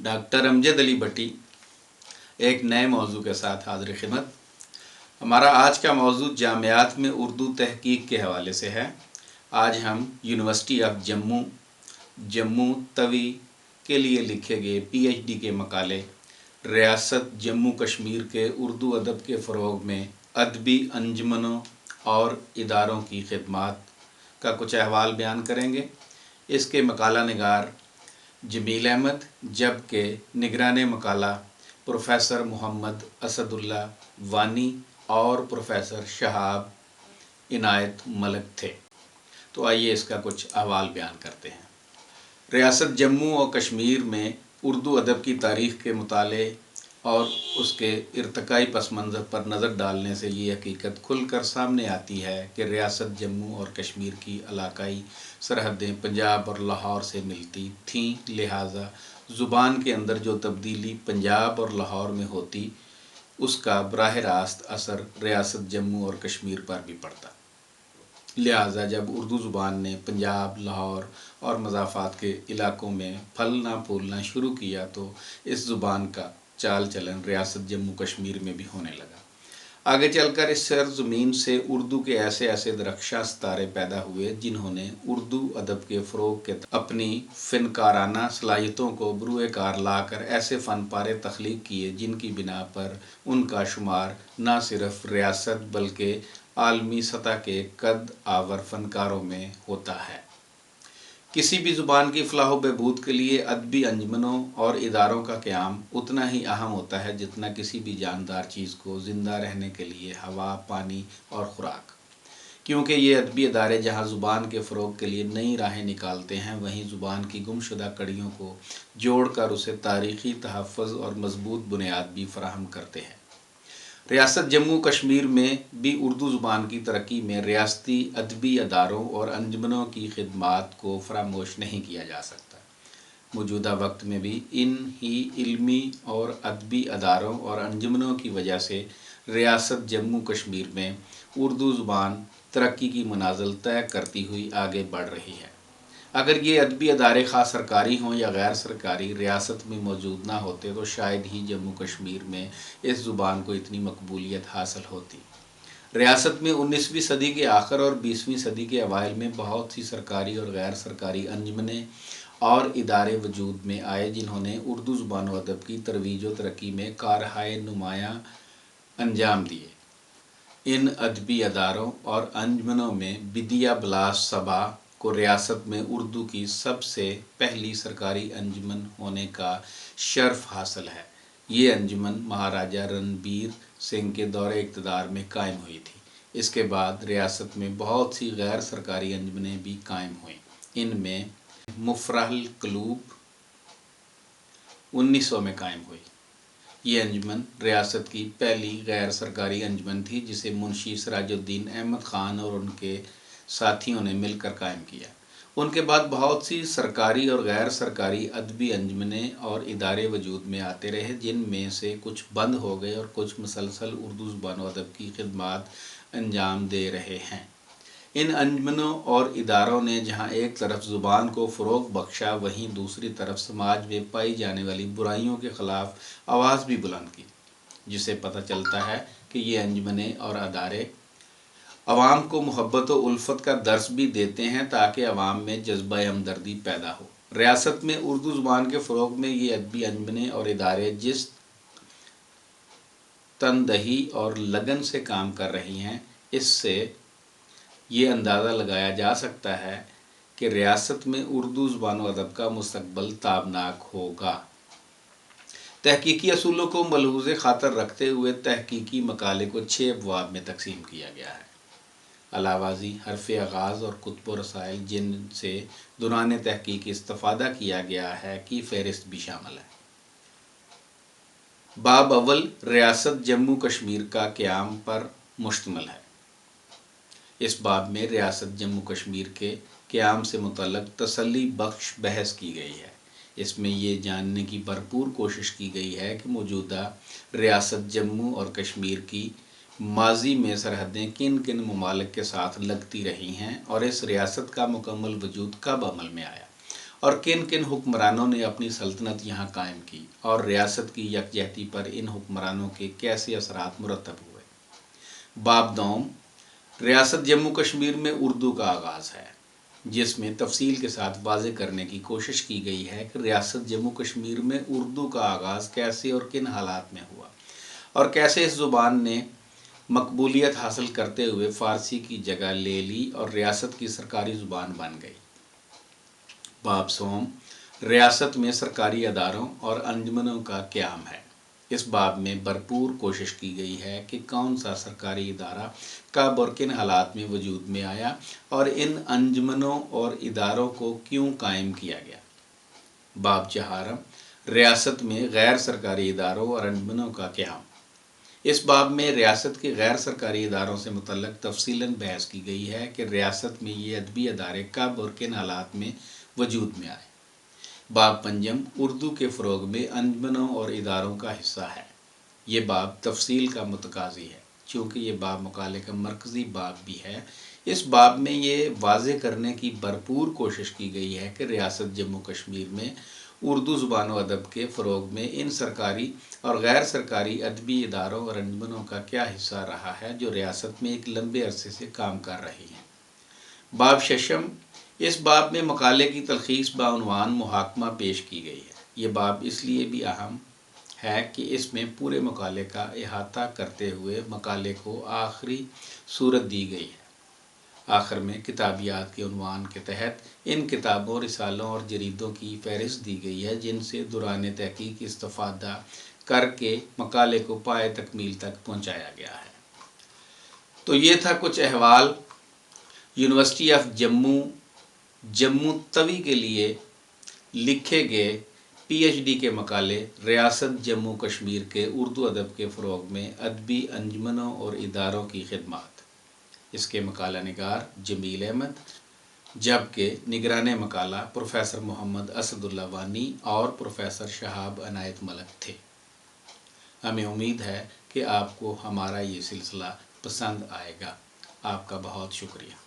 Doctor Amjad Ali भट्टी एक नए मौजू के साथ हाजिर खिदमत। हमारा आज का मौजू जामियात में उर्दू तहकीक के हवाले से है। आज हम यूनिवर्सिटी ऑफ जम्मू तवी के लिए लिखे गए PhD के मकाले रियासत जम्मू कश्मीर के उर्दू अदब के फ़रोग़ में अदबी अंजुमनों और इदारों की खिदमात का कुछ अहवाल बयान करेंगे। इसके मकाला निगार जमील अहमद, जबकि निगरान मकाला प्रोफेसर मोहम्मद असदुल्ला वानी और प्रोफेसर शहाब इनायत मलिक थे। तो आइए इसका कुछ अहवाल बयान करते हैं। रियासत जम्मू और कश्मीर में उर्दू अदब की तारीख़ के मुताले और उसके इर्तिकाई पस मंज़र पर नज़र डालने से ये हकीकत खुलकर सामने आती है कि रियासत जम्मू और कश्मीर की इलाकाई सरहदें पंजाब और लाहौर से मिलती थीं, लिहाजा ज़ुबान के अंदर जो तब्दीली पंजाब और लाहौर में होती उसका बराह रास्त असर रियासत जम्मू और कश्मीर पर भी पड़ता। लिहाजा जब उर्दू ज़ुबान ने पंजाब, लाहौर और मज़ाफ़ात के इलाक़ों में फलना फूलना शुरू किया तो इस ज़ुबान का चाल चलन रियासत जम्मू कश्मीर में भी होने लगा। आगे चलकर इस सरज़मीन से उर्दू के ऐसे ऐसे दरख्शां सितारे पैदा हुए जिन्होंने उर्दू अदब के फ़रोग़ के अपनी फ़नकाराना सलाहियतों को बरूए कार लाकर ऐसे फ़न पारे तख्लीक़ किए जिनकी बिना पर उनका शुमार न सिर्फ़ रियासत बल्कि आलमी सतह के कद आवर फ़नकारों में होता है। किसी भी ज़ुबान की फ़लाह व बहबूद के लिए अदबी अंजुमनों और इदारों का क़याम उतना ही अहम होता है जितना किसी भी जानदार चीज़ को ज़िंदा रहने के लिए हवा, पानी और ख़ुराक। क्योंकि ये अदबी इदारे जहाँ ज़ुबान के फ़रोग़ के लिए नई राहें निकालते हैं, वहीं ज़ुबान की गुमशुदा कड़ियों को जोड़ कर उसे तारीख़ी तहफ़्फ़ुज़ और मज़बूत बुनियाद भी फ़राहम करते हैं। रियासत जम्मू कश्मीर में भी उर्दू ज़ुबान की तरक्की में रियासती अदबी अदारों और अंजुमनों की खिदमात को फरामोश नहीं किया जा सकता। मौजूदा वक्त में भी इन ही इल्मी और अदबी अदारों और अंजुमनों की वजह से रियासत जम्मू कश्मीर में उर्दू ज़ुबान तरक्की की मनाज़िल तय करती हुई आगे बढ़ रही है। अगर ये अदबी अदारे ख़ास सरकारी हों या गैर सरकारी रियासत में मौजूद ना होते तो शायद ही जम्मू कश्मीर में इस ज़ुबान को इतनी मकबूलियत हासिल होती। रियासत में 19वीं सदी के आखिर और 20वीं सदी के अवाइल में बहुत सी सरकारी और गैर सरकारी अंजुमनें और इदारे वजूद में आए जिन्होंने उर्दू ज़ुबान व अदब की तरवीज व तरक्की में कारहाय नुमायाँ अंजाम दिए। इन अदबी अदारों और अंजुमनों में बिदिया बलास सबा को रियासत में उर्दू की सबसे पहली सरकारी अंजुमन होने का शर्फ हासिल है। ये अंजुमन महाराजा रणबीर सिंह के दौरे इक़्तिदार में कायम हुई थी। इसके बाद रियासत में बहुत सी गैर सरकारी अंजुमनें भी कायम हुईं। इनमें मुफ़रहल क़ुलूब 1900 में कायम हुई। ये अंजुमन रियासत की पहली गैर सरकारी अंजुमन थी जिसे मुंशी सिराजुद्दीन अहमद ख़ान और उनके साथियों ने मिलकर कायम किया। उनके बाद बहुत सी सरकारी और गैर सरकारी अदबी अंजुमनें और इदारे वजूद में आते रहे जिनमें से कुछ बंद हो गए और कुछ मुसलसल उर्दू ज़ुबान व अदब की खिदमात अंजाम दे रहे हैं। इन अंजुमनों और इदारों ने जहाँ एक तरफ ज़ुबान को फ़रोग़ बख्शा वहीं दूसरी तरफ समाज में पाई जाने वाली बुराइयों के ख़िलाफ़ आवाज़ भी बुलंद की, जिससे पता चलता है कि ये अंजुमनें और अदारे अवाम को मोहब्बत व उल्फत का दर्स भी देते हैं ताकि अवाम में जज्बा हमदर्दी पैदा हो। रियासत में उर्दू ज़ुबान के फ़रोग़ में ये अदबी अंजुमनें और इदारे जिस तनदही और लगन से काम कर रही हैं, इससे ये अंदाज़ा लगाया जा सकता है कि रियासत में उर्दू ज़ुबान व अदब का मुस्तक़बल ताबनाक होगा। तहकीकी असूलों को मलहूज़े ख़ातर रखते हुए तहकीकी मकाले को 6 अबवाब में तकसीम किया गया है। अलावाज़ी, हरफ़ आगाज़ और कुतुब व रसाइल जिनसे दौरान तहकीक इस्तिफ़ादा किया गया है की फ़हरिस्त भी शामिल है। बाब अव्वल रियासत जम्मू कश्मीर का क़याम पर मुश्तमिल है। इस बाब में रियासत जम्मू कश्मीर के क़याम से मुतल्लिक़ तसल्ली बख्श बहस की गई है। इसमें ये जानने की भरपूर कोशिश की गई है कि मौजूदा रियासत जम्मू और कश्मीर की ماضی میں سرحدیں کن کن ممالک کے ساتھ لگتی رہی ہیں اور اس ریاست کا مکمل وجود کب عمل میں آیا اور کن کن حکمرانوں نے اپنی سلطنت یہاں قائم کی اور ریاست کی یکجہتی پر ان حکمرانوں کے کیسے اثرات مرتب ہوئے۔ باب دوم، ریاست جموں کشمیر میں اردو کا آغاز ہے، جس میں تفصیل کے ساتھ واضح کرنے کی کوشش کی گئی ہے کہ ریاست جموں کشمیر میں اردو کا آغاز کیسے اور کن حالات میں ہوا اور کیسے اس زبان نے مقبولیت حاصل کرتے ہوئے فارسی کی جگہ لے لی اور ریاست کی سرکاری زبان بن گئی۔ باب سوم، ریاست میں سرکاری اداروں اور انجمنوں کا قیام ہے۔ اس باب میں بھرپور کوشش کی گئی ہے کہ کون سا سرکاری ادارہ کب اور کن حالات میں وجود میں آیا اور ان انجمنوں اور اداروں کو کیوں قائم کیا گیا۔ باب چہارم، ریاست میں غیر سرکاری اداروں اور انجمنوں کا قیام۔ اس باب میں ریاست کے غیر سرکاری اداروں سے متعلق تفصیلاً بحث کی گئی ہے کہ ریاست میں یہ ادبی ادارے کب اور کن حالات میں وجود میں آئے۔ باب پنجم، اردو کے فروغ میں انجمنوں اور اداروں کا حصہ ہے۔ یہ باب تفصیل کا متقاضی ہے چونکہ یہ باب مقالے کا مرکزی باب بھی ہے۔ اس باب میں یہ واضح کرنے کی بھرپور کوشش کی گئی ہے کہ ریاست جموں کشمیر میں اردو زبان و ادب کے فروغ میں ان سرکاری اور غیر سرکاری ادبی اداروں اور انجمنوں کا کیا حصہ رہا ہے جو ریاست میں ایک لمبے عرصے سے کام کر رہی ہیں۔ باب ششم، اس باب میں مقالے کی تلخیص بعنوان محاکمہ پیش کی گئی ہے۔ یہ باب اس لیے بھی اہم ہے کہ اس میں پورے مقالے کا احاطہ کرتے ہوئے مقالے کو آخری صورت دی گئی ہے۔ آخر میں کتابیات کے عنوان کے تحت ان کتابوں، رسالوں اور جریدوں کی فہرست دی گئی ہے جن سے دوران تحقیق استفادہ کر کے مقالے کو پائے تکمیل تک پہنچایا گیا ہے۔ تو یہ تھا کچھ احوال یونیورسٹی آف جموں توی کے لیے لکھے گئے پی ایچ ڈی کے مقالے ریاست جموں کشمیر کے اردو ادب کے فروغ میں ادبی انجمنوں اور اداروں کی خدمات۔ اس کے مقالہ نگار جمیل احمد، جبکہ نگران مقالہ پروفیسر محمد اسد اللہ وانی اور پروفیسر شہاب عنایت ملک تھے۔ ہمیں امید ہے کہ آپ کو ہمارا یہ سلسلہ پسند آئے گا۔ آپ کا بہت شکریہ۔